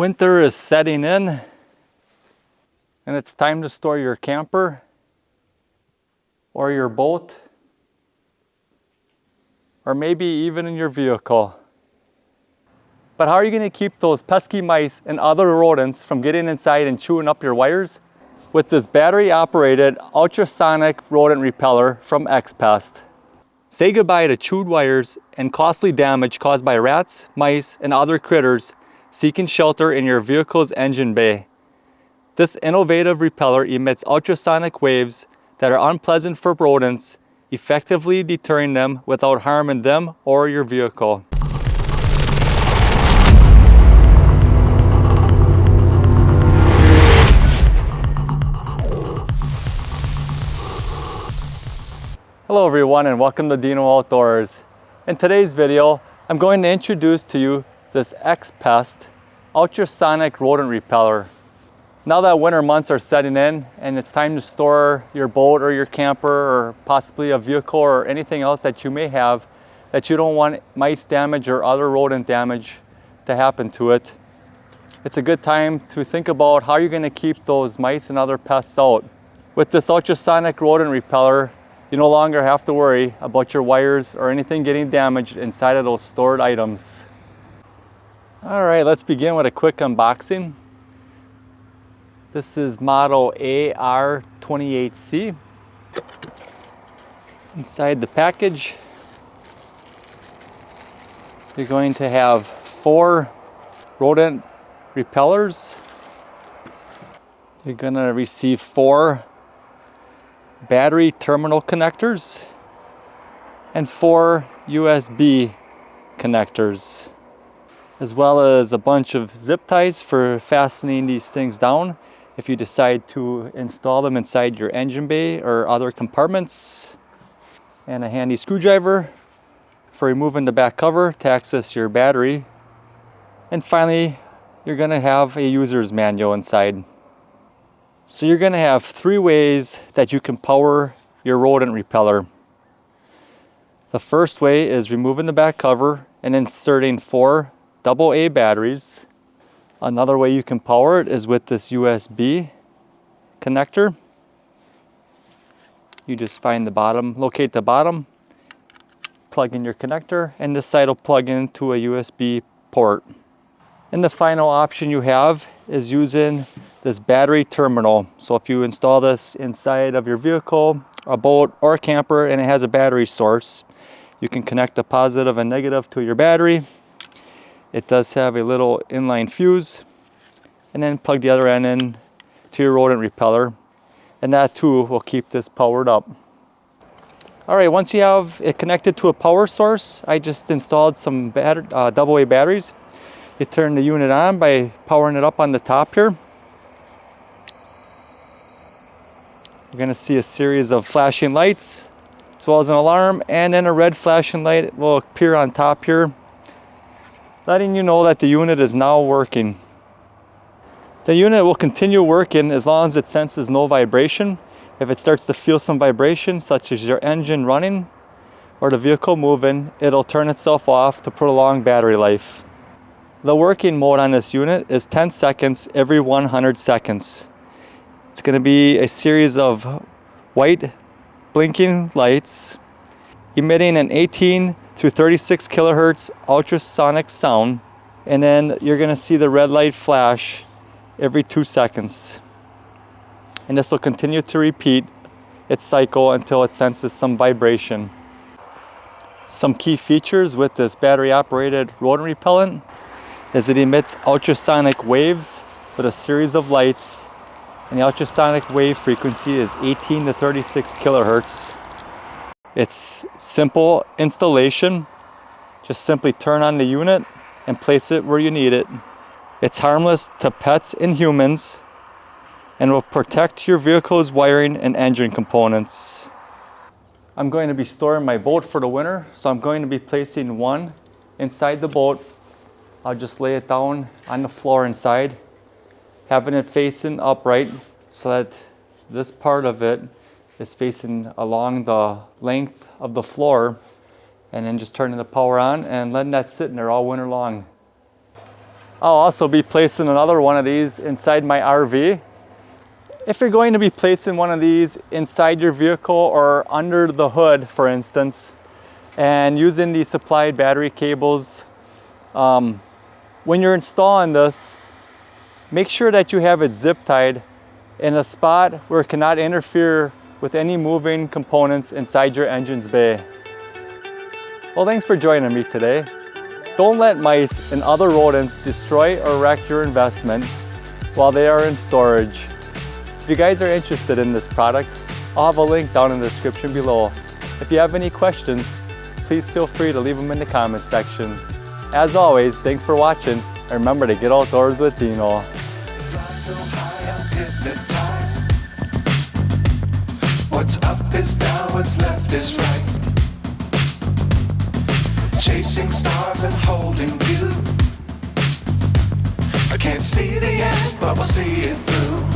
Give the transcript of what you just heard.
Winter is setting in, and it's time to store your camper or your boat, or maybe even in your vehicle. But how are you going to keep those pesky mice and other rodents from getting inside and chewing up your wires? With this battery-operated ultrasonic rodent repeller from X-Pest. Say goodbye to chewed wires and costly damage caused by rats, mice, and other critters seeking shelter in your vehicle's engine bay. This innovative repeller emits ultrasonic waves that are unpleasant for rodents, effectively deterring them without harming them or your vehicle. Hello everyone, and welcome to Deano Outdoors. In today's video, I'm going to introduce to you this X-Pest ultrasonic rodent repeller. Now that winter months are setting in and it's time to store your boat or your camper or possibly a vehicle or anything else that you may have that you don't want mice damage or other rodent damage to happen to it, it's a good time to think about how you're going to keep those mice and other pests out. With this ultrasonic rodent repeller, you no longer have to worry about your wires or anything getting damaged inside of those stored items. All right, let's begin with a quick unboxing. This is model AR28C. Inside the package, you're going to have 4 rodent repellers. You're going to receive 4 battery terminal connectors and 4 USB connectors, as well as a bunch of zip ties for fastening these things down if you decide to install them inside your engine bay or other compartments, and a handy screwdriver for removing the back cover to access your battery. And finally, you're going to have a user's manual inside. So you're going to have 3 ways that you can power your rodent repeller. The first way is removing the back cover and inserting 4 AA batteries. Another way you can power it is with this USB connector. You just find the bottom, locate the bottom, plug in your connector, and this side will plug into a USB port. And the final option you have is using this battery terminal. So if you install this inside of your vehicle, a boat, or a camper, and it has a battery source, you can connect a positive and negative to your battery. It does have a little inline fuse, and then plug the other end in to your rodent repeller, and that too will keep this powered up. All right, once you have it connected to a power source, I just installed some AA batteries. You turn the unit on by powering it up on the top here. You're going to see a series of flashing lights, as well as an alarm, and then a red flashing light will appear on top here, letting you know that the unit is now working. The unit will continue working as long as it senses no vibration. If it starts to feel some vibration, such as your engine running or the vehicle moving, it'll turn itself off to prolong battery life. The working mode on this unit is 10 seconds every 100 seconds. It's going to be a series of white blinking lights emitting an 18 to 36 kilohertz ultrasonic sound, and then you're going to see the red light flash every 2 seconds. And this will continue to repeat its cycle until it senses some vibration. Some key features with this battery-operated rodent repellent is it emits ultrasonic waves with a series of lights, and the ultrasonic wave frequency is 18 to 36 kilohertz. It's simple installation. Just simply turn on the unit and place it where you need it. It's harmless to pets and humans and will protect your vehicle's wiring and engine components. I'm going to be storing my boat for the winter, so I'm going to be placing one inside the boat. I'll just lay it down on the floor inside, having it facing upright so that this part of it is facing along the length of the floor, and then just turning the power on and letting that sit in there all winter long. I'll also be placing another one of these inside my RV. If you're going to be placing one of these inside your vehicle or under the hood, for instance, and using the supplied battery cables, when you're installing this, make sure that you have it zip tied in a spot where it cannot interfere with any moving components inside your engine's bay. Well, thanks for joining me today. Don't let mice and other rodents destroy or wreck your investment while they are in storage. If you guys are interested in this product, I'll have a link down in the description below. If you have any questions, please feel free to leave them in the comments section. As always, thanks for watching, and remember to get outdoors with Deano. Fly so high, I'm hypnotized. What's up is down, what's left is right. Chasing stars and holding you. I can't see the end, but we'll see it through.